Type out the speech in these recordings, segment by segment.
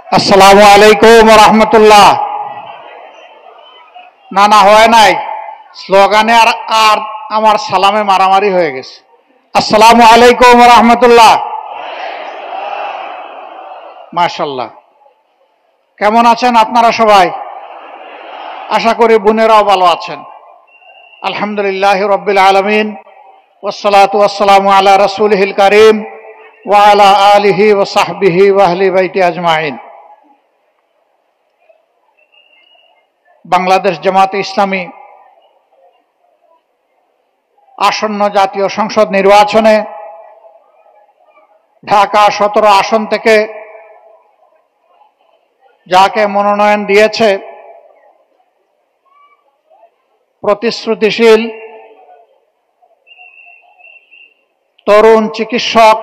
আসসালামু আলাইকুম রহমতুল্লাহ। না না হয় নাই, স্লোগানে আর আর আমার সালামে মারামারি হয়ে গেছে। আসসালামু আলাইকুম রহমতুল্লাহ। মাশাল্লাহ, কেমন আছেন আপনারা সবাই? আশা করি বোনেরাও ভালো আছেন। আলহামদুলিল্লাহ রব্বিল আলামিন, ওয়াসসালাতু ওয়াসসালামু আলা রাসূলিহিল কারীম ওয়া আলা আলিহি ওয়া সাহবিহি ওয়া আহলি বাইতি আজমাইন। বাংলাদেশ জামাতে ইসলামী আসন্ন জাতীয় সংসদ নির্বাচনে ঢাকা 17 আসন থেকে যাকে মনোনয়ন দিয়েছে, প্রতিশ্রুতিশীল তরুণ চিকিৎসক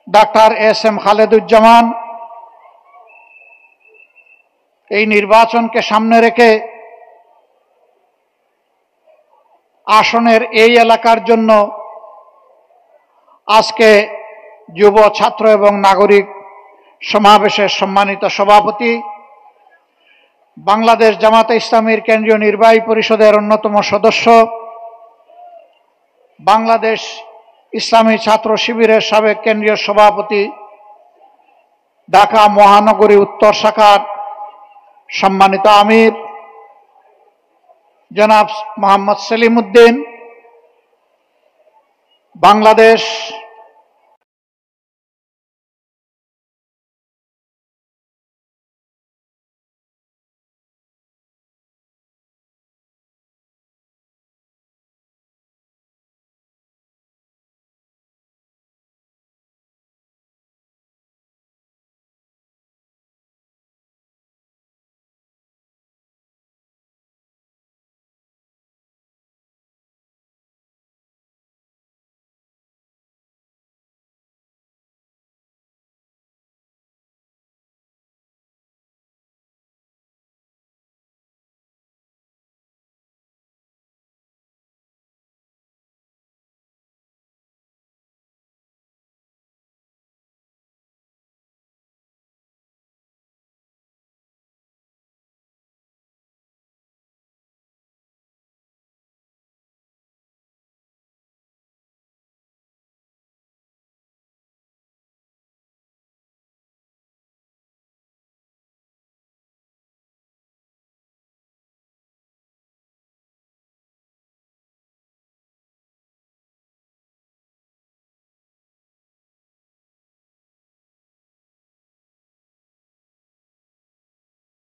ডাক্তার এস.এম. খালেদুজ্জামান এই নির্বাচনকে সামনে রেখে আসনের এই এলাকার জন্য আজকে যুব ছাত্র এবং নাগরিক সমাবেশের সম্মানিত সভাপতি, বাংলাদেশ জামাতে ইসলামীর কেন্দ্রীয় নির্বাহী পরিষদের অন্যতম সদস্য, বাংলাদেশ ইসলামী ছাত্র শিবিরের সাবেক কেন্দ্রীয় সভাপতি, ঢাকা মহানগরী উত্তর শাখার সম্মানিত আমির জনাব মোহাম্মদ সেলিম উদ্দিন, বাংলাদেশ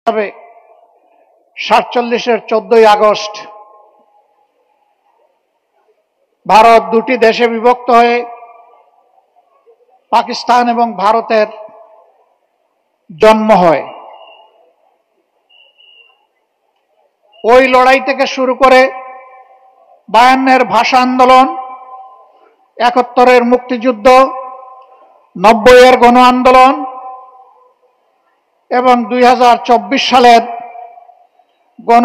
হবে 47-এর 14ই আগস্ট ভারত দুটি দেশে বিভক্ত হয়ে পাকিস্তান এবং ভারতের জন্ম হয়। ওই লড়াই থেকে শুরু করে 52-এর ভাষা আন্দোলন, 71-এর মুক্তিযুদ্ধ, 90-এর গণ আন্দোলন এবং 2024 সালের গণ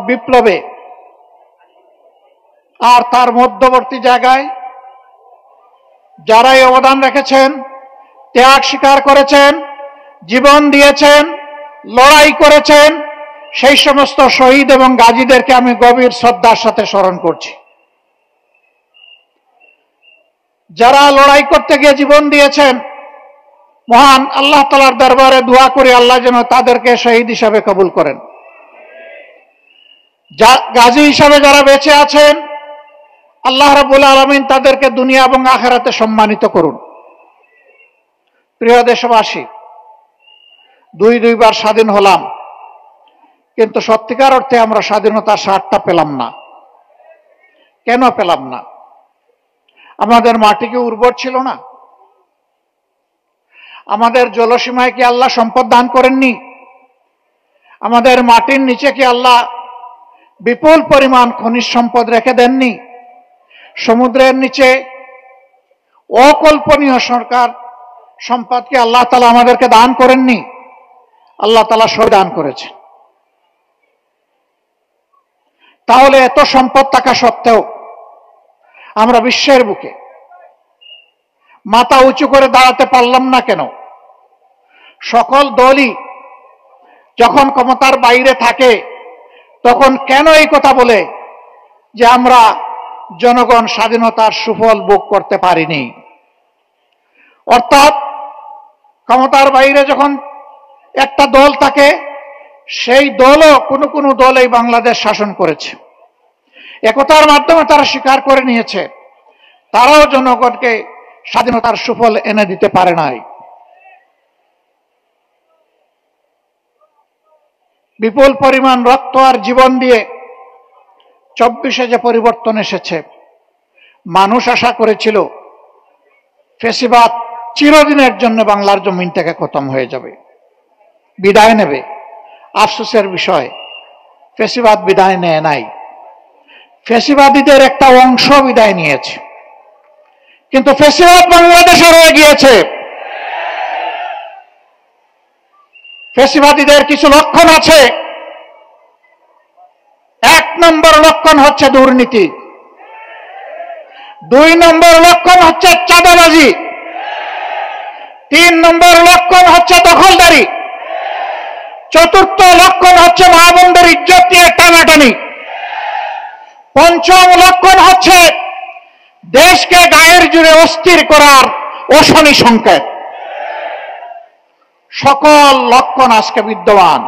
বিপ্লবে আর তার মধ্যবর্তী জায়গায় যারাই অবদান রেখেছেন, ত্যাগ স্বীকার করেছেন, জীবন দিয়েছেন, লড়াই করেছেন, সেই সমস্ত শহীদ এবং গাজীদেরকে আমি গভীর শ্রদ্ধার সাথে স্মরণ করছি। যারা লড়াই করতে গিয়ে জীবন দিয়েছেন, মহান আল্লাহ তাআলার দরবারে দোয়া করি আল্লাহ যেন তাদেরকে শহীদ হিসাবে কবুল করেন। গাজী হিসাবে যারা বেঁচে আছেন, আল্লাহ রাব্বুল আলামিন তাদেরকে দুনিয়া এবং আখিরাতে সম্মানিত করুন। প্রিয় দেশবাসী, দুইবার স্বাধীন হলাম, কিন্তু সত্যিকার অর্থে আমরা স্বাধীনতার স্বাদটা পেলাম না। কেন পেলাম না? আমাদের মাটি কি উর্বর ছিল না? আমাদের জলসীমায় কি আল্লাহ সম্পদ দান করেননি? আমাদের মাটির নিচে কি আল্লাহ বিপুল পরিমাণ খনিজ সম্পদ রেখে দেননি? সমুদ্রের নিচে অকল্পনীয় সরকার সম্পদকে আল্লাহ তাআলা আমাদেরকে দান করেননি, আল্লাহ তাআলা সব দান করেছেন। তাহলে এত সম্পদ থাকা সত্ত্বেও আমরা বিশ্বের বুকে মাথা উঁচু করে দাঁড়াতে পারলাম না কেন? সকল দলই যখন ক্ষমতার বাইরে থাকে তখন কেন এই কথা বলে যে আমরা জনগণ স্বাধীনতার সুফল ভোগ করতে পারিনি? অর্থাৎ ক্ষমতার বাইরে যখন একটা দল থাকে, সেই দলও কোনো কোনো দল এই বাংলাদেশ শাসন করেছে, একতার মাধ্যমে তারা স্বীকার করে নিয়েছে তারাও জনগণকে স্বাধীনতার সুফল এনে দিতে পারে নাই। বিপুল পরিমাণ রক্ত আর জীবন দিয়ে 24-এ যে পরিবর্তন এসেছে, মানুষ আশা করেছিল ফ্যাসিবাদ চিরদিনের জন্য বাংলার জমিন থেকে খতম হয়ে যাবে, বিদায় নেবে। আফসোসের বিষয়, ফ্যাসিবাদ বিদায় নেয় নাই, ফ্যাসিবাদীদের একটা অংশ বিদায় নিয়েছে, কিন্তু ফ্যাসিবাদ বাংলাদেশে রয়ে গিয়েছে। ফ্যাসিবাদীদের কিছু লক্ষণ আছে। 1 নম্বর লক্ষণ হচ্ছে দুর্নীতি, 2 নম্বর লক্ষণ হচ্ছে চাঁদাবাজি, 3 নম্বর লক্ষণ হচ্ছে দখলদারি, 4র্থ লক্ষণ হচ্ছে মা বোনদের ইজ্জত নিয়ে টানাটানি, 5ম লক্ষণ হচ্ছে দেশকে গায়ের জুড়ে অস্থির করার অশনি সংকেত। সকল লক্ষণ আজকে বিদ্যমান।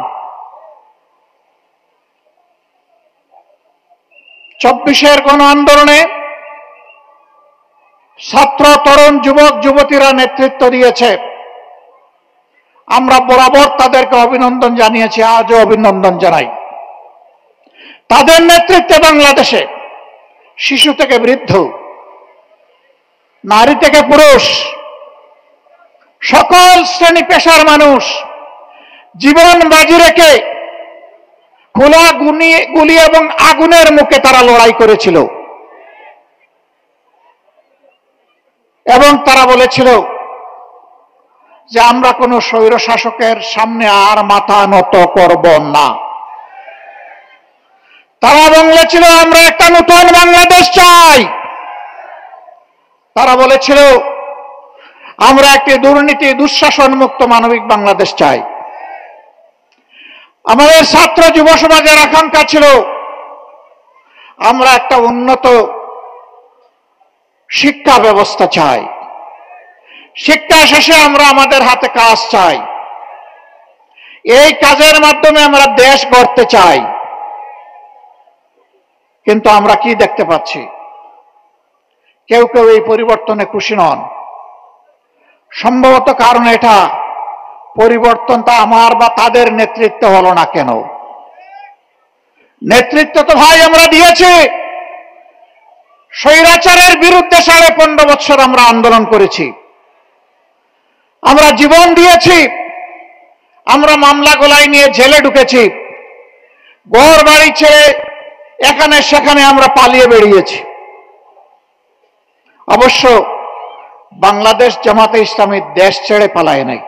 24-এর গণ আন্দোলনে ছাত্র, তরুণ, যুবক যুবতীরা নেতৃত্ব দিয়েছে। আমরা বরাবর তাদেরকে অভিনন্দন জানিয়েছি, আজও অভিনন্দন জানাই। তাদের নেতৃত্বে বাংলাদেশে শিশু থেকে বৃদ্ধ, নারী থেকে পুরুষ, সকল শ্রেণী পেশার মানুষ জীবন বাজি রেখে খোলা গুলি এবং আগুনের মুখে তারা লড়াই করেছিল এবং তারা বলেছিল যে আমরা কোনো স্বৈর শাসকের সামনে আর মাথা নত করব না। তারা বলেছিল আমরা একটা নতুন বাংলাদেশ চাই। তারা বলেছিল আমরা একটি দুর্নীতি দুঃশাসন মুক্ত মানবিক বাংলাদেশ চাই। আমাদের ছাত্র যুব সমাজের আকাঙ্ক্ষা ছিল আমরা একটা উন্নত শিক্ষা ব্যবস্থা চাই, শিক্ষা শেষে আমরা আমাদের হাতে কাজ চাই, এই কাজের মাধ্যমে আমরা দেশ গড়তে চাই। কিন্তু আমরা কি দেখতে পাচ্ছি? কেউ কেউ এই পরিবর্তনে খুশি নন। সম্ভবত কারণ এটা, পরিবর্তনটা আমার বা তাদের নেতৃত্বে হলো না কেন? নেতৃত্ব তো ভাই আমরা দিয়েছি। স্বৈরাচারের বিরুদ্ধে 15.5 বছর আমরা আন্দোলন করেছি, আমরা জীবন দিয়েছি, আমরা মামলা গলায় নিয়ে জেলে ঢুকেছি, ঘর বাড়ি ছেড়ে এখানে সেখানে আমরা পালিয়ে বেরিয়েছি। অবশ্য বাংলাদেশ জামাতে ইসলামী দেশ ছেড়ে পালায় নাই,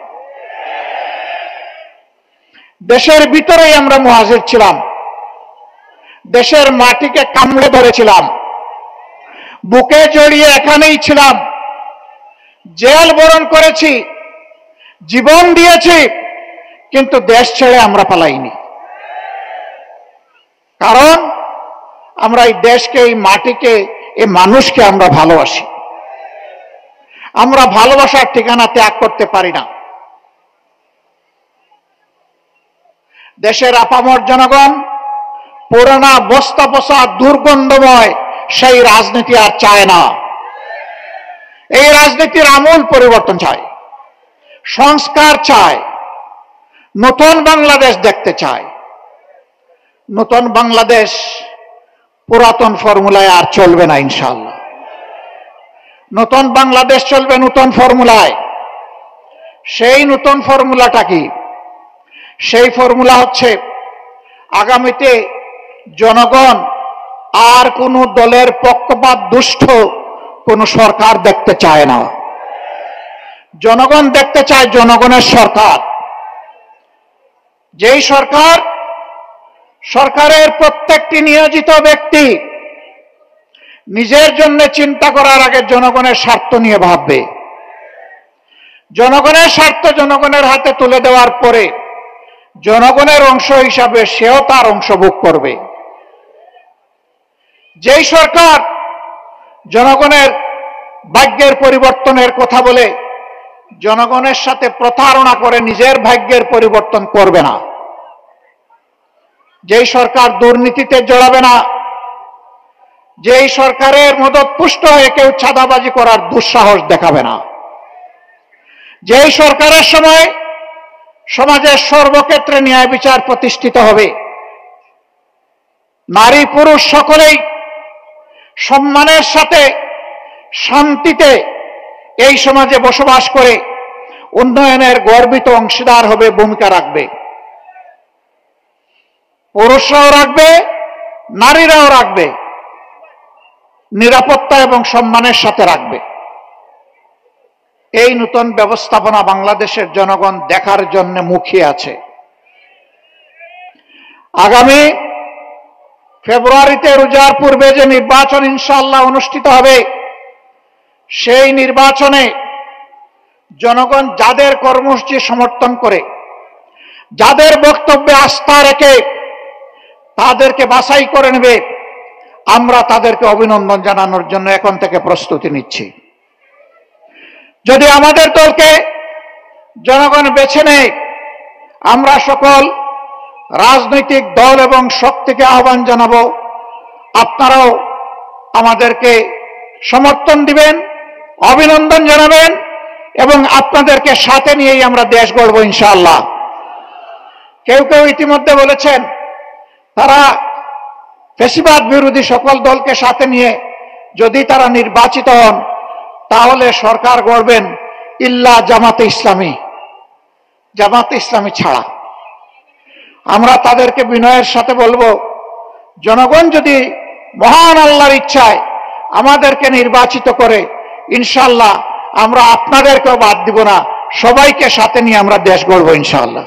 দেশের ভিতরেই আমরা মুহাজির ছিলাম, দেশের মাটিকে কামড়ে ধরেছিলাম, বুকে জড়িয়ে এখানেই ছিলাম, জেল বরণ করেছি, জীবন দিয়েছি, কিন্তু দেশ ছেড়ে আমরা পালাইনি। কারণ আমরা এই দেশকে, এই মাটিকে, এই মানুষকে আমরা ভালোবাসি। আমরা ভালোবাসার ঠিকানা ত্যাগ করতে পারি না। দেশের আপামর জনগণ পুরানা বস্তা পচা দুর্গন্ধময় সেই রাজনীতি আর চায় না। এই রাজনীতির আমূল পরিবর্তন চায়, সংস্কার চায়, নতুন বাংলাদেশ দেখতে চায়। নতুন বাংলাদেশ পুরাতন ফর্মুলায় আর চলবে না ইনশাআল্লাহ। নতুন বাংলাদেশ চলবে নতুন ফর্মুলায়। সেই নতুন ফর্মুলাটা কি? সেই ফর্মুলা হচ্ছে আগামীতে জনগণ আর কোন দলের পক্ষপাত দুষ্ট কোন সরকার দেখতে চায় না। জনগণ দেখতে চায় জনগণের সরকার। যেই সরকারের প্রত্যেকটি নিয়োজিত ব্যক্তি নিজের জন্য চিন্তা করার আগে জনগণের স্বার্থ নিয়ে ভাববে। জনগণের স্বার্থ জনগণের হাতে তুলে দেওয়ার পরে জনগণের অংশ হিসাবে সেও তার অংশ ভোগ করবে। যেই সরকার জনগণের ভাগ্যের পরিবর্তনের কথা বলে জনগণের সাথে প্রতারণা করে নিজের ভাগ্যের পরিবর্তন করবে না, যেই সরকার দুর্নীতিতে জড়াবে না, যেই সরকারের মদতপুষ্ট হয়ে কেউ চাঁদাবাজি করার দুঃসাহস দেখাবে না, যেই সরকারের সময় সমাজের সর্বক্ষেত্রে ন্যায় বিচার প্রতিষ্ঠিত হবে, নারী পুরুষ সকলেই সম্মানের সাথে শান্তিতে এই সমাজে বসবাস করে উন্নয়নের গর্বিত অংশীদার হবে, ভূমিকা রাখবে। পুরুষরাও রাখবে, নারীরাও রাখবে, নিরাপত্তা এবং সম্মানের সাথে রাখবে। এই নতুন ব্যবস্থাপনা বাংলাদেশের জনগণ দেখার জন্য মুখিয়ে আছে। আগামী ফেব্রুয়ারিতে রোজার পূর্বে যে নির্বাচন ইনশাআল্লাহ অনুষ্ঠিত হবে, সেই নির্বাচনে জনগণ যাদের কর্মসূচি সমর্থন করে, যাদের বক্তব্যে আস্থা রেখে তাদেরকে বাছাই করে নেবে, আমরা তাদেরকে অভিনন্দন জানানোর জন্য এখন থেকে প্রস্তুতি নিচ্ছি। যদি আমাদের দলকে জনগণ বেছে নেয়, আমরা সকল রাজনৈতিক দল এবং শক্তিকে আহ্বান জানাবো, আপনারাও আমাদেরকে সমর্থন দিবেন, অভিনন্দন জানাবেন এবং আপনাদেরকে সাথে নিয়েই আমরা দেশ গড়ব ইনশাআল্লাহ। কেউ কেউ ইতিমধ্যে বলেছেন তারা ফ্যাসিবাদ বিরোধী সকল দলকে সাথে নিয়ে যদি তারা নির্বাচিত হন তাহলে সরকার গড়বেন ইল্লা জামাতে ইসলামী, জামাতে ইসলামী ছাড়া। আমরা তাদেরকে বিনয়ের সাথে বলবো, জনগণ যদি মহান আল্লাহর ইচ্ছায় আমাদেরকে নির্বাচিত করে ইনশাআল্লাহ আমরা আপনাদেরকেও বাদ দিব না, সবাইকে সাথে নিয়ে আমরা দেশ গড়ব ইনশাআল্লাহ।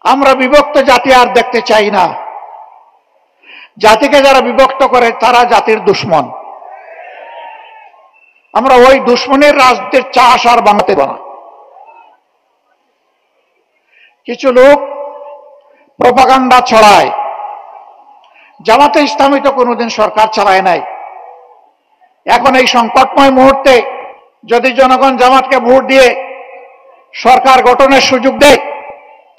আমরা বিভক্ত জাতি আর দেখতে চাই না। জাতিকে যারা বিভক্ত করে তারা জাতির দুশ্মন। আমরা ওই দুশ্মনের রাজনীতির চাষ আর বানাতে না। কিছু লোক প্রপাগান্ডা ছড়ায়, জামাতে ইসলামী তো কোনোদিন সরকার চালায় নাই। এখন এই সংকটময় মুহূর্তে যদি জনগণ জামাতকে ভোট দিয়ে সরকার গঠনের সুযোগ দেয়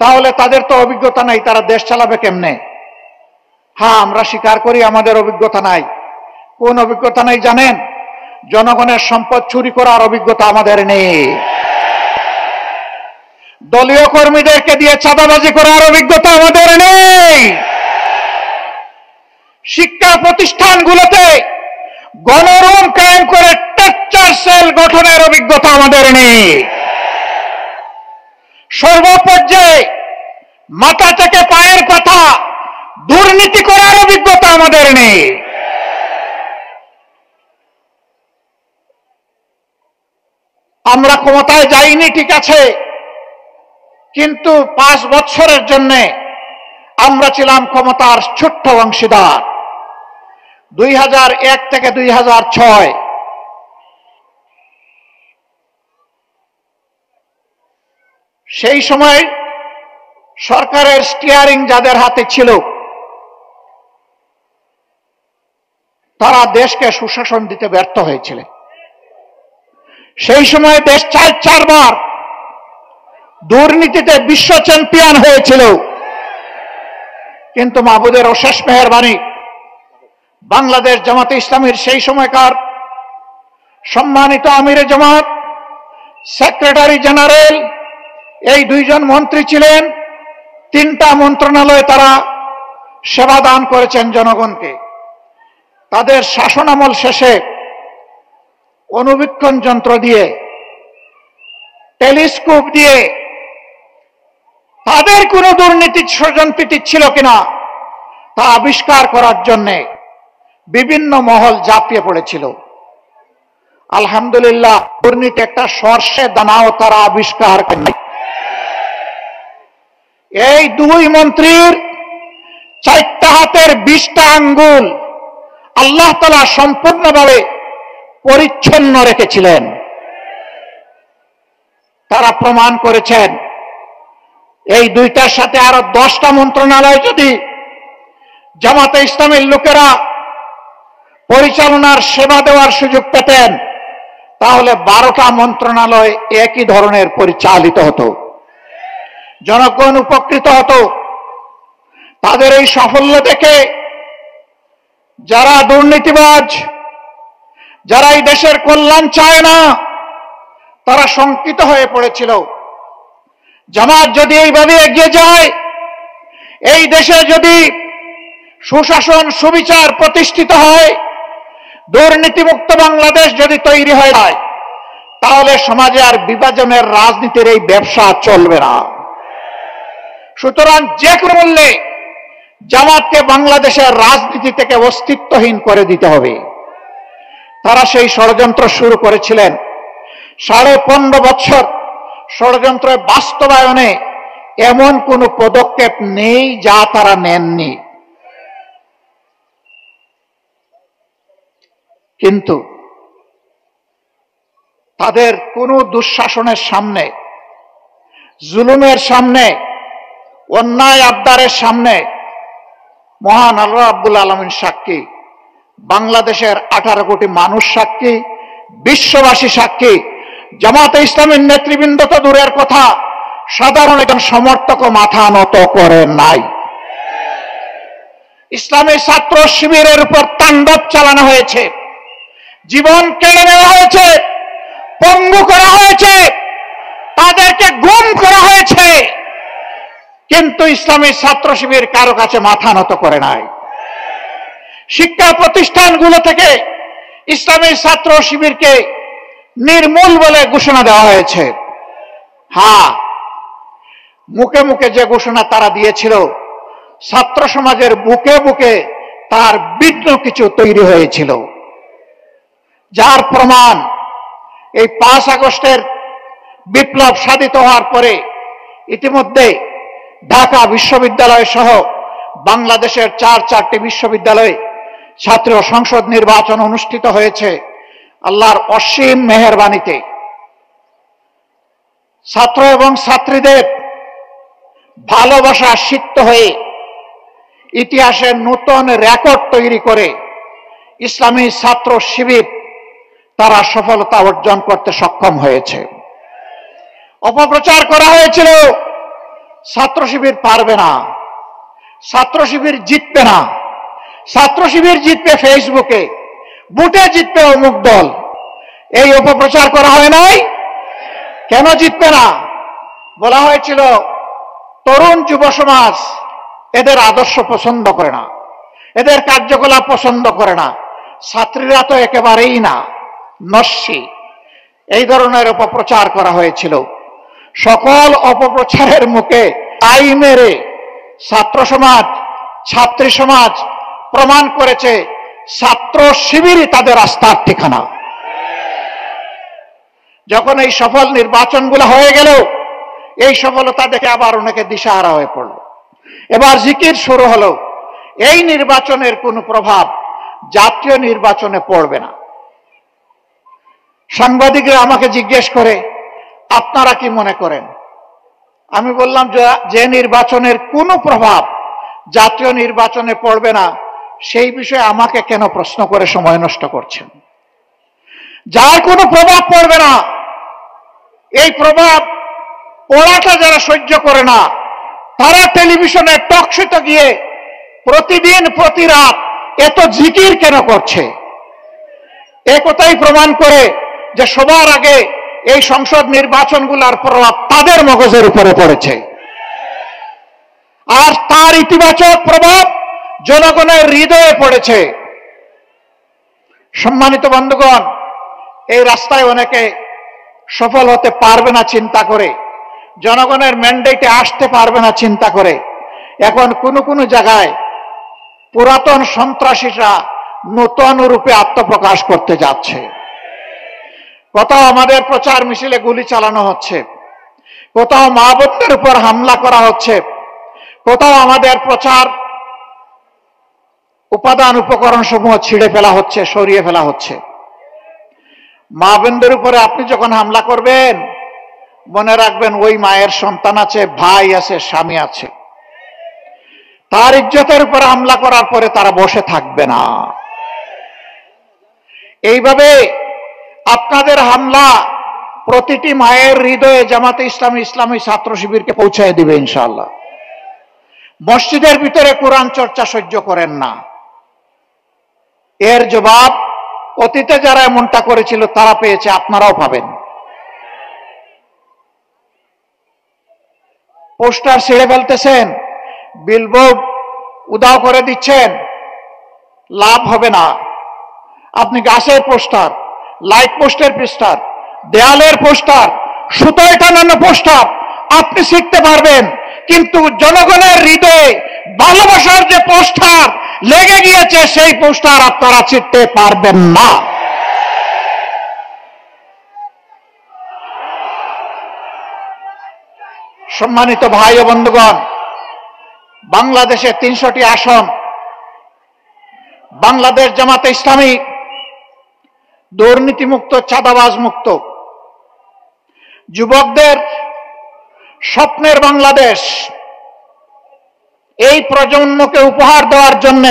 তাহলে তাদের তো অভিজ্ঞতা নাই, তারা দেশ চালাবে কেমনে? হ্যাঁ, আমরা স্বীকার করি আমাদের অভিজ্ঞতা নাই। কোন অভিজ্ঞতা নাই জানেন? জনগণের সম্পদ চুরি করার অভিজ্ঞতা আমাদের নেই। দলীয় কর্মীদেরকে দিয়ে চাঁদাবাজি করার অভিজ্ঞতা আমাদের নেই। শিক্ষা প্রতিষ্ঠানগুলোতে গণরুম কায়েম করে টর্চার সেল গঠনের অভিজ্ঞতা আমাদের নেই। সর্বপর্যায়ে মাথা থেকে পায়ের কথা দুর্নীতি করার অভিজ্ঞতা আমাদের নেই। আমরা ক্ষমতায় যাইনি ঠিক আছে, কিন্তু 5 বছরের জন্য আমরা ছিলাম ক্ষমতার ছোট্ট অংশীদার। 2001 থেকে 2006 সেই সময় সরকারের স্টিয়ারিং যাদের হাতে ছিল তারা দেশকে সুশাসন দিতে ব্যর্থ হয়েছিল। সেই সময় দেশ 4 বার দুর্নীতিতে বিশ্ব চ্যাম্পিয়ন হয়েছিল, কিন্তু মাহবুদের অশেষ মেহেরবানি বাংলাদেশ জামাতে ইসলামীর সেই সময়কার সম্মানিত আমিরে জামাত, সেক্রেটারি জেনারেল, এই 2 জন মন্ত্রী ছিলেন। 3টা মন্ত্রণালয়ে তারা সেবা দান করেছেন জনগণকে। তাদের শাসনামল শেষে অনুবীক্ষণ যন্ত্র দিয়ে, টেলিস্কোপ দিয়ে তাদের কোনো দুর্নীতির স্বজনপ্রীতি ছিল কিনা তা আবিষ্কার করার জন্য বিভিন্ন মহল ঝাঁপিয়ে পড়েছিল। আলহামদুলিল্লাহ, দুর্নীতি একটা সর্ষে দানাও তারা আবিষ্কার করেনি। এই দুই মন্ত্রীর 4টা হাতের 20টা আঙ্গুল আল্লাহ তাআলা সম্পূর্ণভাবে পরিচ্ছন্ন রেখেছিলেন। তারা প্রমাণ করেছেন এই দুইটার সাথে আরো 10টা মন্ত্রণালয় যদি জামাতে ইসলামের লোকেরা পরিচালনার সেবা দেওয়ার সুযোগ পেতেন, তাহলে 12টা মন্ত্রণালয় একই ধরনের পরিচালিত হতো, জনগণ উপকৃত হতো। তাদের এই সাফল্য দেখে যারা দুর্নীতিবাজ, যারা এই দেশের কল্যাণ চায় না, তারা শঙ্কিত হয়ে পড়েছিল। জামাত যদি এইভাবে এগিয়ে যায়, এই দেশে যদি সুশাসন সুবিচার প্রতিষ্ঠিত হয়, দুর্নীতিমুক্ত বাংলাদেশ যদি তৈরি হয়ে যায়, তাহলে সমাজে আর বিভাজনের রাজনীতির এই ব্যবসা চলবে না। সুতরাং যে কোনো মূল্যে জামাতকে বাংলাদেশের রাজনীতি থেকে অস্তিত্বহীন করে দিতে হবে। তারা সেই ষড়যন্ত্র শুরু করেছিলেন। 15.5 বছর ষড়যন্ত্রের বাস্তবায়নে এমন কোন পদক্ষেপ নেই যা তারা নেননি। কিন্তু তাদের কোন দুঃশাসনের সামনে, জুলুমের সামনে, অন্যায় আবদারের সামনে মহান আল্লাহ রাব্বুল আলামিন সাক্ষী, বাংলাদেশের 18 কোটি মানুষ সাক্ষী, বিশ্ববাসী সাক্ষী। জামাতে ইসলামের নেতৃবৃন্দ তো দূরের কথা, সাধারণ একজন সমর্থকও মাথা নত করে নাই। ইসলামী ছাত্র শিবিরের উপর তাণ্ডব চালানো হয়েছে, জীবন কেড়ে নেওয়া হয়েছে, পঙ্গু করা হয়েছে, তাদেরকে গুম করা হয়েছে, কিন্তু ইসলামী ছাত্র শিবির কারো কাছে মাথা নত করে নাই। শিক্ষা প্রতিষ্ঠানগুলো থেকে ইসলামী ছাত্র শিবিরকে নির্মূল বলে ঘোষণা দেওয়া হয়েছে। হ্যাঁ, মুখে মুখে যে ঘোষণা তারা দিয়েছিল, ছাত্র সমাজের বুকে বুকে তার ভিন্ন কিছু তৈরি হয়েছিল, যার প্রমাণ এই 5 আগস্টের বিপ্লব সাধিত হওয়ার পরে ইতিমধ্যে ঢাকা বিশ্ববিদ্যালয় সহ বাংলাদেশের 4টি বিশ্ববিদ্যালয়ে ছাত্র সংসদ নির্বাচন অনুষ্ঠিত হয়েছে। আল্লাহর অসীম মেহেরবানিতে ছাত্র এবং ছাত্রীদের ভালোবাসা সিক্ত হয়ে ইতিহাসের নতুন রেকর্ড তৈরি করে ইসলামী ছাত্র শিবির তারা সফলতা অর্জন করতে সক্ষম হয়েছে। অপপ্রচার করা হয়েছিল ছাত্র শিবির পারবে না, ছাত্র শিবির জিতবে না, ছাত্র শিবির জিতবে ফেসবুকে, বুটে জিতবে অমুক দল। এই অপপ্রচার করা হয় নাই। কেন জিতবে না? বলা হয়েছিল তরুণ যুব সমাজ এদের আদর্শ পছন্দ করে না, এদের কার্যকলাপ পছন্দ করে না, ছাত্রীরা তো একেবারেই না, নস্যি। এই ধরনের অপপ্রচার করা হয়েছিল। সকল অপপ্রচারের মুখে আই মেরে ছাত্র সমাজ, ছাত্রী সমাজ প্রমাণ করেছে ছাত্র শিবিরই তাদের আস্থার ঠিকানা। যখন এই সফল নির্বাচনগুলো হয়ে গেল, এই সফলতা দেখে আবার অনেকে দিশাহারা হয়ে পড়ল। এবার জিকির শুরু হলো। এই নির্বাচনের কোনো প্রভাব জাতীয় নির্বাচনে পড়বে না। সাংবাদিকরা আমাকে জিজ্ঞেস করে, আপনারা কি মনে করেন? আমি বললাম যে নির্বাচনের কোনো প্রভাব জাতীয় নির্বাচনে পড়বে না, সেই বিষয়ে আমাকে কেন প্রশ্ন করে সময় নষ্ট করছেন? যার কোনো প্রভাব পড়বে না, এই প্রভাব পড়াটা যারা সহ্য করে না, তারা টেলিভিশনে টকশোতে গিয়ে প্রতিদিন প্রতি রাত এত জিকির কেন করছে? এ কথাই প্রমাণ করে যে সবার আগে এই সংসদ নির্বাচনগুলোর প্রভাব তাদের মগজের উপরে পড়েছে, আর তার ইতিবাচক প্রভাব জনগণের হৃদয়ে পড়েছে। সম্মানিত বন্ধুগণ, এই রাস্তায় অনেকে সফল হতে পারবে না চিন্তা করে, জনগণের ম্যান্ডেটে আসতে পারবে না চিন্তা করে এখন কোন কোন জায়গায় পুরাতন সন্ত্রাসীরা নূতন রূপে আত্মপ্রকাশ করতে যাচ্ছে। কোথাও আমাদের প্রচার মিছিলে গুলি চালানো হচ্ছে, কোথাও মা বোনদের উপর হামলা করা হচ্ছে, কোথাও আমাদের প্রচার উপাদান উপকরণ সমূহ ছিঁড়ে ফেলা হচ্ছে, সরিয়ে ফেলা হচ্ছে। মা বোনদের উপরে আপনি যখন হামলা করবেন, মনে রাখবেন ওই মায়ের সন্তান আছে, ভাই আছে, স্বামী আছে। তার ইজ্জতের উপর হামলা করার পরে তারা বসে থাকবে না। এইভাবে আপনাদের হামলা প্রতিটি মায়ের হৃদয়ে জামাতে ইসলামী ইসলামী ছাত্র শিবিরকে পৌঁছায় দিবে ইনশাআল্লাহ। মসজিদের ভিতরে কোরআন চর্চা সহ্য করেন না, এর জবাব অতীতে যারা এমনটা করেছিল তারা পেয়েছে, আপনারাও পাবেন। পোস্টার ছিঁড়ে ফেলতেছেন, বিলবোর্ড উধাও করে দিচ্ছেন, লাভ হবে না। আপনি গাছের পোস্টার, লাইট পোস্টের পোস্টার, দেয়ালের পোস্টার, সুতোয় টানানো পোস্টার আপনি শিখতে পারবেন, কিন্তু জনগণের হৃদয়ে ভালোবাসার যে পোস্টার লেগে গিয়েছে সেই পোস্টার আপনারা চিনতে পারবেন না। সম্মানিত ভাই ও বন্ধুগণ, বাংলাদেশে ৩০০টি আসন, বাংলাদেশ জামাতে ইসলামী দুর্নীতিমুক্ত, চাঁদাবাজ মুক্ত, যুবকদের স্বপ্নের বাংলাদেশ, এই প্রজন্মকে উপহার দেওয়ার জন্য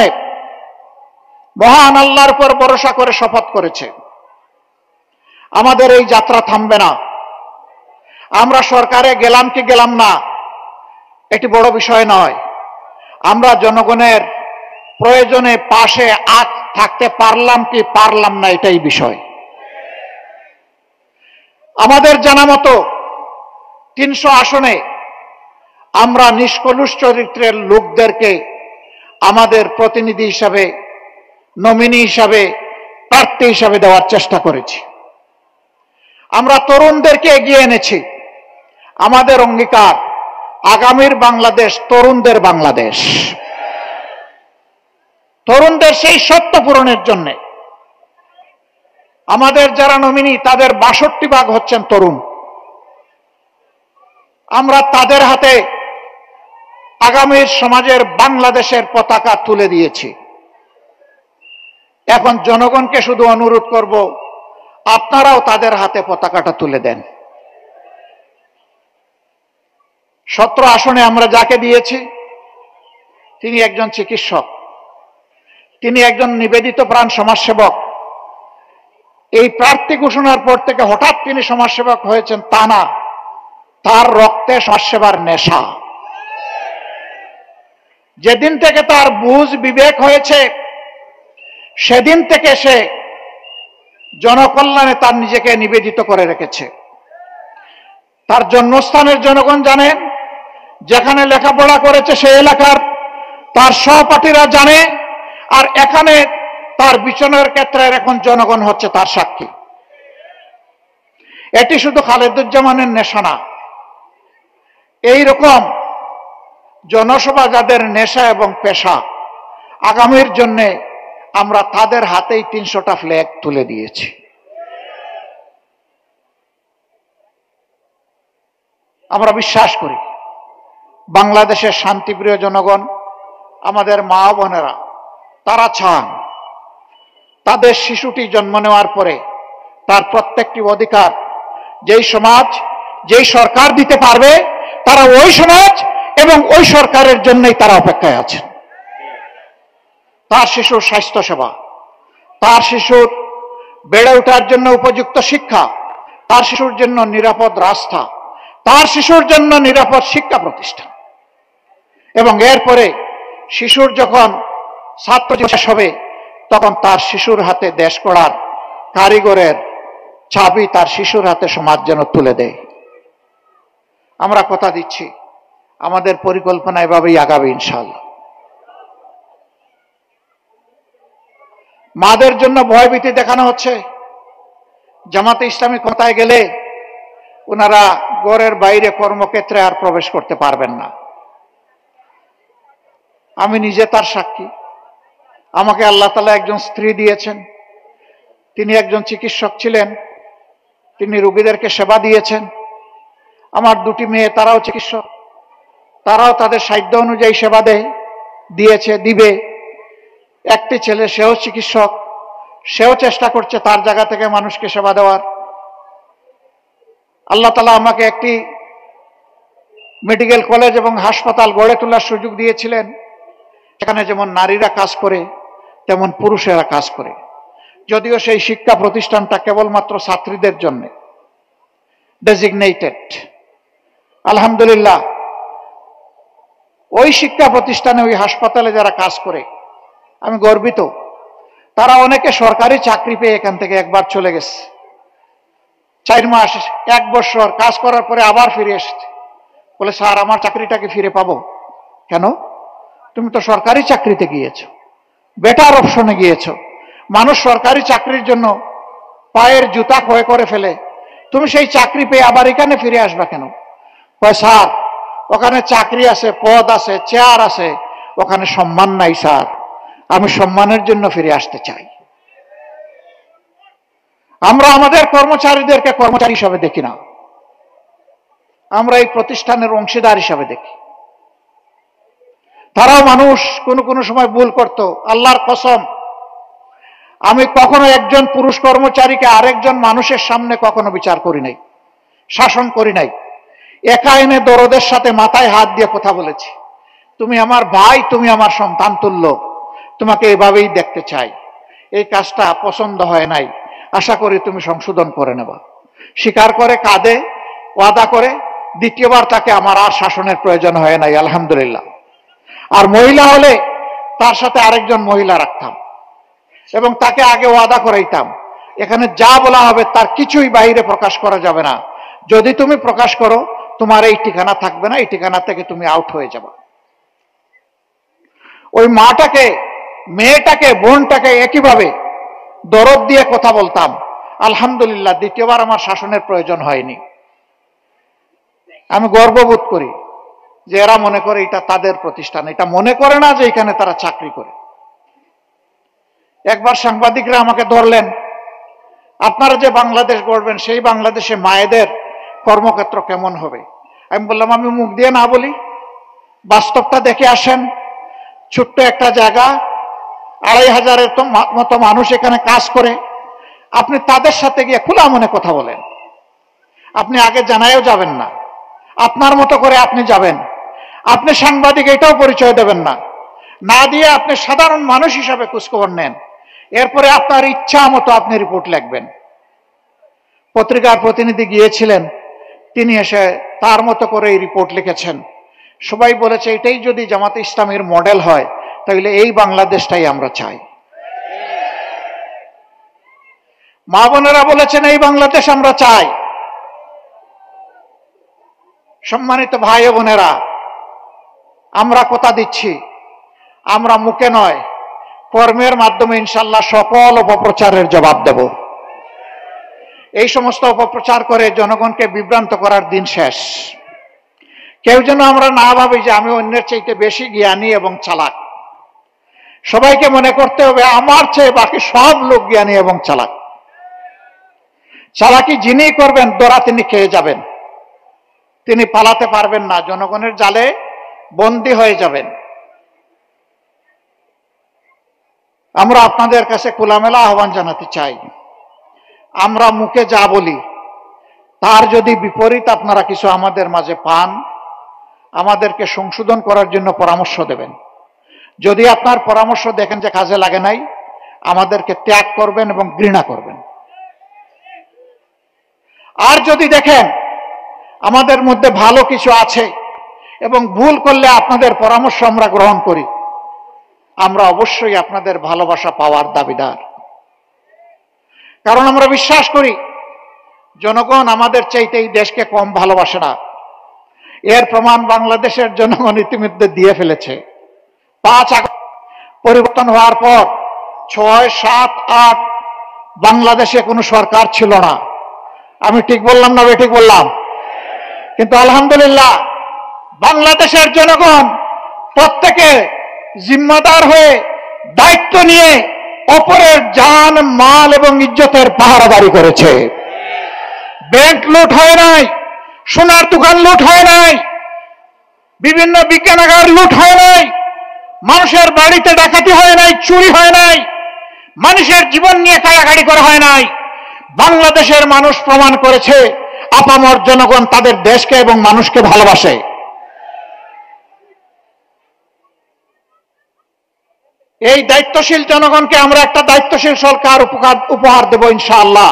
মহান আল্লাহর উপর ভরসা করে শপথ করেছে। আমাদের এই যাত্রা থামবে না। আমরা সরকারে গেলাম কি গেলাম না এটি বড় বিষয় নয়, আমরা জনগণের প্রয়োজনে পাশে থাকতে পারলাম কি পারলাম না এটাই বিষয়। আমাদের জানা মতো ৩০০ আসনে আমরা নিষ্কলুষ চরিত্রের লোকদেরকে আমাদের প্রতিনিধি হিসাবে, নমিনি হিসাবে, প্রার্থী হিসাবে দেওয়ার চেষ্টা করেছি। আমরা তরুণদেরকে এগিয়ে এনেছি। আমাদের অঙ্গীকার, আগামীর বাংলাদেশ তরুণদের বাংলাদেশ। তরুণদের সেই স্বপ্ন পূরণের জন্য আমাদের যারা নমিনি তাদের ৬২% হচ্ছেন তরুণ। আমরা তাদের হাতে আগামীর সমাজের বাংলাদেশের পতাকা তুলে দিয়েছি। এখন জনগণকে শুধু অনুরোধ করব, আপনারাও তাদের হাতে পতাকাটা তুলে দেন। ১৭ আসনে আমরা যাকে দিয়েছি তিনি একজন চিকিৎসক, তিনি একজন নিবেদিত প্রাণ সমাজসেবক। এই প্রার্থী ঘোষণার পর থেকে হঠাৎ তিনি সমাজসেবক হয়েছেন তা না, তার রক্তে সমাজসেবার নেশা। যেদিন থেকে তার বুঝ বিবেক হয়েছে সেদিন থেকে সে জনকল্যাণে তার নিজেকে নিবেদিত করে রেখেছে। তার জন্মস্থানের জনগণ জানেন, যেখানে লেখাপড়া করেছে সেই এলাকার তার সহপাঠীরা জানে, আর এখানে তার বিচরণের ক্ষেত্রে এখন জনগণ হচ্ছে তার সাক্ষী। এটি শুধু খালেদুজ্জামানের নেশা না, এইরকম জনসভা যাদের নেশা এবং পেশা, আগামীর জন্য আমরা তাদের হাতেই ৩০০টা ফ্ল্যাগ তুলে দিয়েছি। আমরা বিশ্বাস করি বাংলাদেশের শান্তিপ্রিয় জনগণ, আমাদের মা বোনেরা, তারা চান তাদের শিশুটি জন্ম নেওয়ার পরে তার প্রত্যেকটি অধিকার যেই সমাজ, যেই সরকার দিতে পারবে, তারা ওই সমাজ এবং ওই সরকারের জন্যই তারা অপেক্ষায় আছেন। তার শিশুর স্বাস্থ্য সেবা, তার শিশুর বেড়ে ওঠার জন্য উপযুক্ত শিক্ষা, তার শিশুর জন্য নিরাপদ রাস্তা, তার শিশুর জন্য নিরাপদ শিক্ষা প্রতিষ্ঠান, এবং এরপরে শিশুর যখন ছাত্র শেষ হবে তখন তার শিশুর হাতে দেশ গড়ার কারিগরের চাবি তার শিশুর হাতে সমাজ যেন তুলে দেয়। আমরা কথা দিচ্ছি আমাদের পরিকল্পনা এভাবেই আগাবে ইনশাআল্লাহ। মাদের জন্য ভয়ভীতি দেখানো হচ্ছে। জামাতে ইসলামী ক্ষমতায় গেলে ওনারা ঘরের বাইরে কর্মক্ষেত্রে আর প্রবেশ করতে পারবেন না। আমি নিজে তার সাক্ষী। আমাকে আল্লাহ তাআলা একজন স্ত্রী দিয়েছেন, তিনি একজন চিকিৎসক ছিলেন, তিনি রোগীদেরকে সেবা দিয়েছেন। আমার দুটি মেয়ে, তারাও চিকিৎসক, তারাও তাদের সাধ্য অনুযায়ী সেবা দিয়েছে, দিবে। একটি ছেলে, সেও চিকিৎসক, সেও চেষ্টা করছে তার জায়গা থেকে মানুষকে সেবা দেওয়ার। আল্লাহ তাআলা আমাকে একটি মেডিকেল কলেজ এবং হাসপাতাল গড়ে তোলার সুযোগ দিয়েছিলেন, সেখানে যেমন নারীরা কাজ করে তেমন পুরুষেরা কাজ করে। যদিও সেই শিক্ষা প্রতিষ্ঠানটা কেবলমাত্র ছাত্রীদের জন্য ডেজিগনেটেড। আলহামদুলিল্লাহ, ওই শিক্ষা প্রতিষ্ঠানে, ওই হাসপাতালে যারা কাজ করে আমি গর্বিত। তারা অনেকে সরকারি চাকরি পেয়ে এখান থেকে একবার চলে গেছে, 4 মাস 1 বছর কাজ করার পরে আবার ফিরে এসেছে, বলে স্যার আমার চাকরিটাকে ফিরে পাবো। কেন? তুমি তো সরকারি চাকরিতে গিয়েছো, বেটার অপশনে গিয়েছো। মানুষ সরকারি চাকরির জন্য পায়ের জুতা ক্ষয় করে ফেলে, তুমি সেই চাকরি পেয়ে আবার এখানে ফিরে আসবা কেন? কয় স্যার ওখানে চাকরি আছে, পদ আছে, চেয়ার আছে, ওখানে সম্মান নাই স্যার, আমি সম্মানের জন্য ফিরে আসতে চাই। আমরা আমাদের কর্মচারীদেরকে কর্মচারী হিসাবে দেখি না, আমরা এই প্রতিষ্ঠানের অংশীদার হিসাবে দেখি। তারাও মানুষ, কোনো সময় ভুল করত। আল্লাহর কসম, আমি কখনো একজন পুরুষ কর্মচারীকে আরেকজন মানুষের সামনে কখনো বিচার করি নাই, শাসন করি নাই। একা এনে দরদের সাথে মাথায় হাত দিয়ে কথা বলেছি, তুমি আমার ভাই, তুমি আমার সন্তান তুল্য, তোমাকে এভাবেই দেখতে চাই। এই কাজটা পছন্দ হয় নাই, আশা করি তুমি সংশোধন করে নেবা। স্বীকার করে, কাঁদে, ওয়াদা করে। দ্বিতীয়বার তাকে আমার আর শাসনের প্রয়োজন হয় নাই, আলহামদুলিল্লাহ। আর মহিলা হলে তার সাথে আরেকজন মহিলা রাখতাম এবং তাকে আগে ওয়াদা করাইতাম, এখানে যা বলা হবে তার কিছুই বাইরে প্রকাশ করা যাবে না। যদি তুমি প্রকাশ করো, তোমার এই ঠিকানা থাকবে না, এই ঠিকানা থেকে তুমি আউট হয়ে যাবে। ওই মাটাকে, মেয়েটাকে, বোনটাকে একইভাবে দরদ দিয়ে কথা বলতাম। আলহামদুলিল্লাহ, দ্বিতীয়বার আমার শাসনের প্রয়োজন হয়নি। আমি গর্ববোধ করি যে এরা মনে করে এটা তাদের প্রতিষ্ঠান, এটা মনে করে না যে এখানে তারা চাকরি করে। একবার সাংবাদিকরা আমাকে ধরলেন, আপনারা যে বাংলাদেশ গড়বেন সেই বাংলাদেশে মায়েদের কর্মক্ষেত্র কেমন হবে? আমি বললাম, আমি মুখ দিয়ে না বলি, বাস্তবটা দেখে আসেন। ছোট্ট একটা জায়গা, 2500-এর মতো মানুষ এখানে কাজ করে। আপনি তাদের সাথে গিয়ে খোলা মনে কথা বলেন। আপনি আগে জানায়ও যাবেন না, আপনার মতো করে আপনি যাবেন। আপনি সাংবাদিক এটাও পরিচয় দেবেন না, না দিয়ে আপনি সাধারণ মানুষ হিসাবে খোঁজখবর নেন। এরপরে আপনার ইচ্ছা মতো আপনি রিপোর্ট লিখবেন। পত্রিকার প্রতিনিধি গিয়েছিলেন, তিনি এসে তার মতো করে এই রিপোর্ট লিখেছেন। সবাই বলেছে এটাই যদি জামাতে ইসলামের মডেল হয় তাহলে এই বাংলাদেশটাই আমরা চাই। মা বোনেরা বলেছেন এই বাংলাদেশ আমরা চাই। সম্মানিত ভাই ও বোনেরা, আমরা কথা দিচ্ছি, আমরা মুখে নয়, কর্মের মাধ্যমে ইনশাল্লাহ সকল অপপ্রচারের জবাব দেব। এই সমস্ত অপপ্রচার করে জনগণকে বিভ্রান্ত করার দিন শেষ। কেউ যেন আমরা না ভাবি যে আমি অন্যের চাইতে বেশি জ্ঞানী এবং চালাক। সবাইকে মনে করতে হবে আমার চেয়ে বাকি সব লোক জ্ঞানী এবং চালাক। চালাকি যিনি করবেন ধরা তিনি খেয়ে যাবেন, তিনি পালাতে পারবেন না, জনগণের জালে বন্দী হয়ে যাবেন। আমরা আপনাদের কাছে খোলামেলা আহ্বান জানাতে চাই, আমরা মুখে যা বলি তার যদি বিপরীত আপনারা কিছু আমাদের মাঝে পান, আমাদেরকে সংশোধন করার জন্য পরামর্শ দেবেন। যদি আপনার পরামর্শ দেখেন যে কাজে লাগে নাই, আমাদেরকে ত্যাগ করবেন এবং ঘৃণা করবেন। আর যদি দেখেন আমাদের মধ্যে ভালো কিছু আছে এবং ভুল করলে আপনাদের পরামর্শ আমরা গ্রহণ করি, আমরা অবশ্যই আপনাদের ভালোবাসা পাওয়ার দাবিদার। কারণ আমরা বিশ্বাস করি জনগণ আমাদের চাইতে এই দেশকে কম ভালোবাসে না। এর প্রমাণ বাংলাদেশের জনগণ ইতিমধ্যে দিয়ে ফেলেছে। 5 আগস্ট পরিবর্তন হওয়ার পর 6, 7, 8 বাংলাদেশে কোনো সরকার ছিল না। আমি ঠিক বললাম না বেঠিক বললাম? কিন্তু আলহামদুলিল্লাহ বাংলাদেশের জনগণ প্রত্যেকে জিম্মাদার হয়ে দায়িত্ব নিয়ে অপরের জান, মাল এবং ইজ্জতের পাহারাদারি করেছে। ব্যাংক লুট হয় নাই, সোনার দোকান লুট হয় নাই, বিভিন্ন বিজ্ঞানাগার লুট হয় নাই, মানুষের বাড়িতে ডাকাতি হয় নাই, চুরি হয় নাই, মানুষের জীবন নিয়ে কাড়াকাড়ি করা হয় নাই। বাংলাদেশের মানুষ প্রমাণ করেছে আপামর জনগণ তাদের দেশকে এবং মানুষকে ভালোবাসে। এই দায়িত্বশীল জনগণকে আমরা একটা দায়িত্বশীল সরকার উপহার দেব ইনশাআল্লাহ।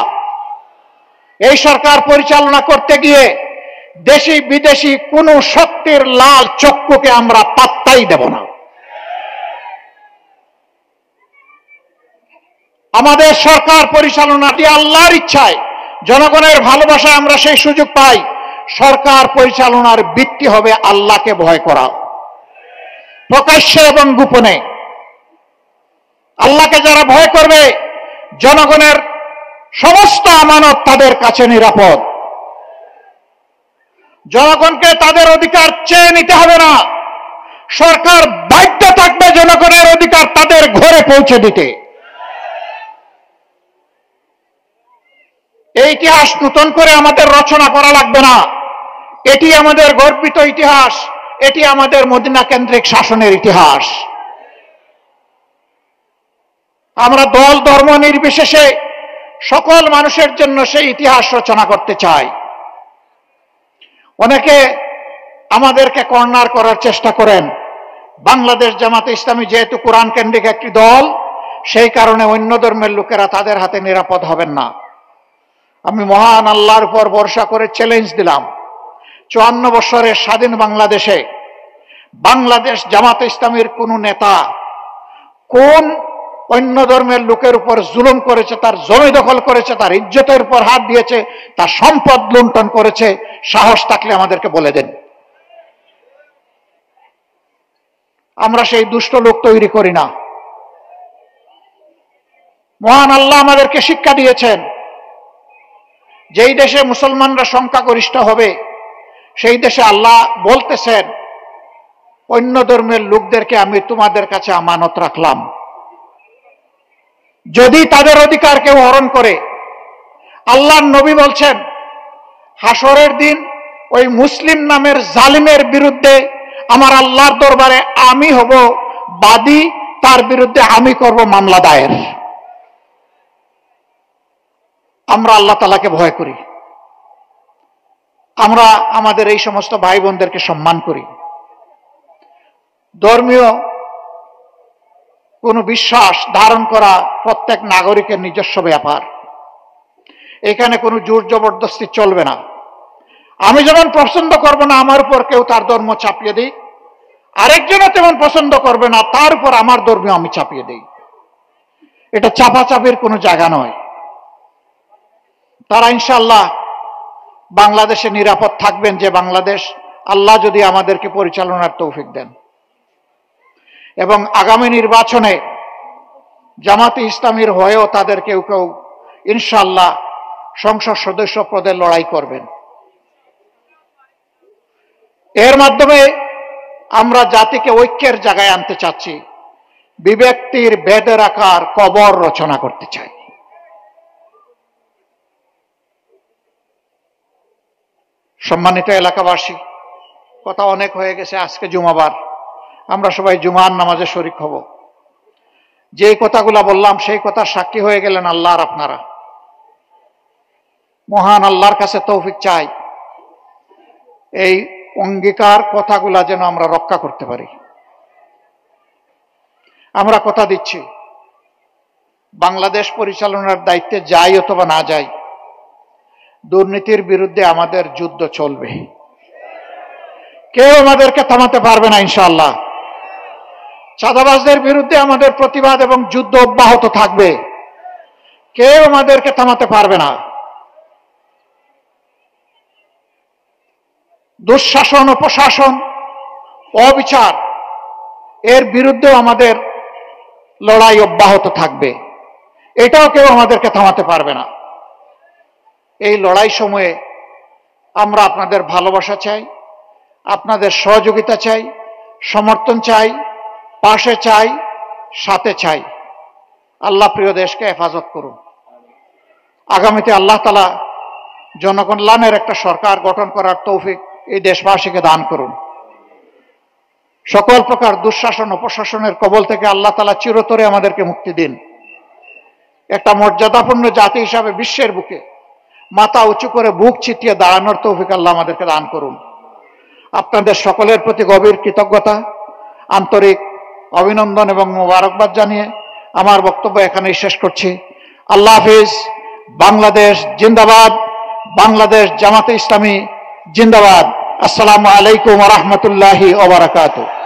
এই সরকার পরিচালনা করতে গিয়ে দেশি বিদেশি কোন শক্তির লাল চক্ষুকে আমরা পাত্তাই দেব না। আমাদের সরকার পরিচালনাটি আল্লাহর ইচ্ছায়, জনগণের ভালোবাসায় আমরা সেই সুযোগ পাই। সরকার পরিচালনার ভিত্তি হবে আল্লাহকে ভয় করা, প্রকাশ্যে এবং গোপনে। আল্লাহকে যারা ভয় করবে, জনগণের সমস্ত আমানত তাদের কাছে নিরাপদ। জনগণকে তাদের অধিকার চেয়ে নিতে হবে না, সরকার বাধ্য থাকবে জনগণের অধিকার তাদের ঘরে পৌঁছে দিতে। এই ইতিহাস নতুন করে আমাদের রচনা করা লাগবে না, এটি আমাদের গর্বিত ইতিহাস, এটি আমাদের মদিনা কেন্দ্রিক শাসনের ইতিহাস। আমরা দল ধর্ম নির্বিশেষে সকল মানুষের জন্য সেই ইতিহাস রচনা করতে চাই। অনেকে আমাদেরকে কর্নার করার চেষ্টা করেন। বাংলাদেশ জামাতে ইসলামী যেহেতু কোরআন কেন্দ্রিক একটি দল, সেই কারণে অন্য ধর্মের লোকেরা তাদের হাতে নিরাপদ হবেন না। আমি মহান আল্লাহর উপর ভরসা করে চ্যালেঞ্জ দিলাম, 54 বছরের স্বাধীন বাংলাদেশে বাংলাদেশ জামাতে ইসলামীর কোন নেতা কোন অন্য ধর্মের লোকের উপর জুলুম করেছে, তার জমি দখল করেছে, তার ইজ্জতের উপর হাত দিয়েছে, তার সম্পদ লুণ্ঠন করেছে? সাহস থাকলে আমাদেরকে বলে দেন। আমরা সেই দুষ্ট লোক তৈরি করি না। মহান আল্লাহ আমাদেরকে শিক্ষা দিয়েছেন, যেই দেশে মুসলমানরা সংখ্যাগরিষ্ঠ হবে সেই দেশে আল্লাহ বলতেছেন, অন্য ধর্মের লোকদেরকে আমি তোমাদের কাছে আমানত রাখলাম, যদি তাদের অধিকার কেউ হরণ করে। আল্লাহর নবী বলছেন, হাসরের দিন ওই মুসলিম নামের জালিমের বিরুদ্ধে আমার আল্লাহর দরবারে আমি হব বাদী, তার বিরুদ্ধে আমি করব মামলা দায়ের। আমরা আল্লাহ তাআলাকে ভয় করি, আমরা আমাদের এই সমস্ত ভাই বোনদেরকে সম্মান করি। ধর্মীয় কোন বিশ্বাস ধারণ করা প্রত্যেক নাগরিকের নিজস্ব ব্যাপার, এখানে কোনো জোর জবরদস্তি চলবে না। আমি যেমন পছন্দ করব না আমার উপর কেউ তার ধর্ম চাপিয়ে দিই, আরেকজনও তেমন পছন্দ করবে না তার উপর আমার ধর্ম আমি চাপিয়ে দিই। এটা চাপাচাপির কোনো জায়গা নয়। তারা ইনশাআল্লাহ বাংলাদেশে নিরাপদ থাকবেন, যে বাংলাদেশ আল্লাহ যদি আমাদেরকে পরিচালনার তৌফিক দেন। এবং আগামী নির্বাচনে জামাতে ইসলামীর হয়েও তাদের কেউ কেউ ইনশাআল্লাহ সংসদ সদস্য পদে লড়াই করবেন। এর মাধ্যমে আমরা জাতিকে ঐক্যের জায়গায় আনতে চাচ্ছি, বিভক্তির বেদের আকার কবর রচনা করতে চাই। সম্মানিত এলাকাবাসী, কথা অনেক হয়ে গেছে, আজকে জুমাবার, আমরা সবাই জুমার নামাজে শরীক হব। যে কথাগুলা বললাম সেই কথা সাক্ষী হয়ে গেলেন আল্লাহ আর আপনারা। মহান আল্লাহর কাছে তৌফিক চাই এই অঙ্গীকার কথাগুলা যেন আমরা রক্ষা করতে পারি। আমরা কথা দিচ্ছি, বাংলাদেশ পরিচালনার দায়িত্বে যাই অথবা না যাই, দুর্নীতির বিরুদ্ধে আমাদের যুদ্ধ চলবে। কেউ আমাদেরকে থামাতে পারবে না ইনশাআল্লাহ। চাঁদাবাজদের বিরুদ্ধে আমাদের প্রতিবাদ এবং যুদ্ধ অব্যাহত থাকবে, কেউ আমাদেরকে থামাতে পারবে না। দুঃশাসন, অপশাসন, অবিচার, এর বিরুদ্ধেও আমাদের লড়াই অব্যাহত থাকবে, এটাও কেউ আমাদেরকে থামাতে পারবে না। এই লড়াই সময়ে আমরা আপনাদের ভালোবাসা চাই, আপনাদের সহযোগিতা চাই, সমর্থন চাই, পাশে চাই, সাথে চাই। আল্লাহ প্রিয় দেশকে হেফাজত করুন। আগামীতে আল্লাহ তাআলা জনকল্যাণের একটা সরকার গঠন করার তৌফিক এই দেশবাসীকে দান করুন। সকল প্রকার দুঃশাসন অপশাসনের কবল থেকে আল্লাহ তাআলা চিরতরে আমাদেরকে মুক্তি দিন। একটা মর্যাদাপূর্ণ জাতি হিসাবে বিশ্বের বুকে মাথা উঁচু করে বুক ছিটিয়ে দাঁড়ানোর তৌফিক আল্লাহ আমাদেরকে দান করুন। আপনাদের সকলের প্রতি গভীর কৃতজ্ঞতা, আন্তরিক অভিনন্দন এবং মোবারকবাদ জানিয়ে আমার বক্তব্য এখানেই শেষ করছি। আল্লাহ হাফিজ। বাংলাদেশ জিন্দাবাদ। বাংলাদেশ জামাতে ইসলামী জিন্দাবাদ। আসসালামু আলাইকুম ওয়া রাহমাতুল্লাহি ওয়া বারাকাতুহু।